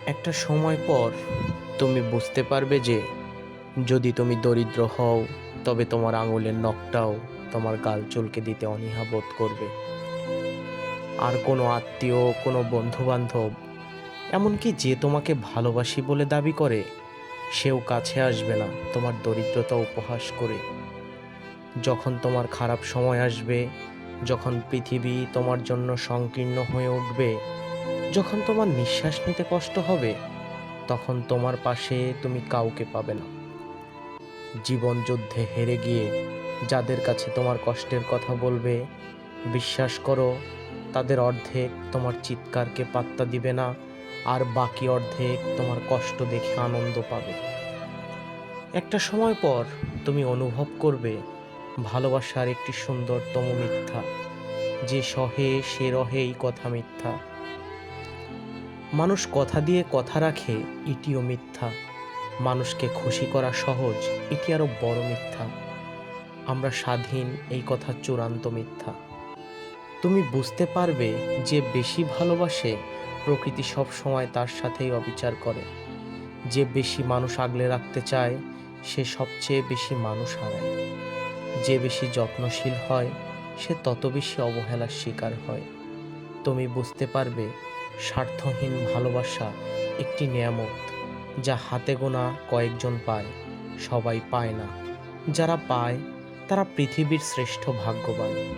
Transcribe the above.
একটা সময় পর তুমি বুঝতে পারবে যে যদি তুমি দরিদ্র হও তবে তোমার আঙুলের নখটাও তোমার গাল চুলকে দিতে অনীহা বোধ করবে। আর কোনো আত্মীয়, কোনো বন্ধু-বান্ধব, এমনকি যে তোমাকে ভালোবাসি বলে দাবি করে, সেও কাছে আসবে না তোমার দরিদ্রতা উপহাস করে। যখন তোমার খারাপ সময় আসবে, যখন পৃথিবী তোমার জন্য সংকীর্ণ হয়ে উঠবে, যখন তোমার নিঃশ্বাস নিতে কষ্ট হবে, তখন তোমার পাশে তুমি কাউকে পাবে না। জীবন যুদ্ধে হেরে গিয়ে যাদের কাছে তোমার কষ্টের কথা বলবে, বিশ্বাস করো তাদের অর্ধেক তোমার চিৎকারকে পাত্তা দিবে না, আর বাকি অর্ধেক তোমার কষ্ট দেখে আনন্দ পাবে। একটা সময় পর তুমি অনুভব করবে ভালোবাসার একটি সুন্দরতম মিথ্যা, যে সহে সে রহে এই কথা মিথ্যা। মানুষ কথা দিয়ে কথা রাখে, এটিও মিথ্যা। মানুষকে খুশি করা সহজ, এটি আরো বড় মিথ্যা। আমরা স্বাধীন, এই কথা চূড়ান্ত মিথ্যা। তুমি বুঝতে পারবে যে বেশি ভালোবাসে, প্রকৃতি সব সময় তার সাথেই অবিচার করে। যে বেশি মানুষ আগলে রাখতে চায়, সে সবচেয়ে বেশি মানুষ হারায়। যে বেশি যত্নশীল হয়, সে তত বেশি অবহেলার শিকার হয়। তুমি বুঝতে পারবে স্বার্থহীন ভালোবাসা একটি নেয়ামত, যা হাতে গোনা কয়েকজন পায়, সবাই পায় না। যারা পায় তারা পৃথিবীর শ্রেষ্ঠ ভাগ্যবান।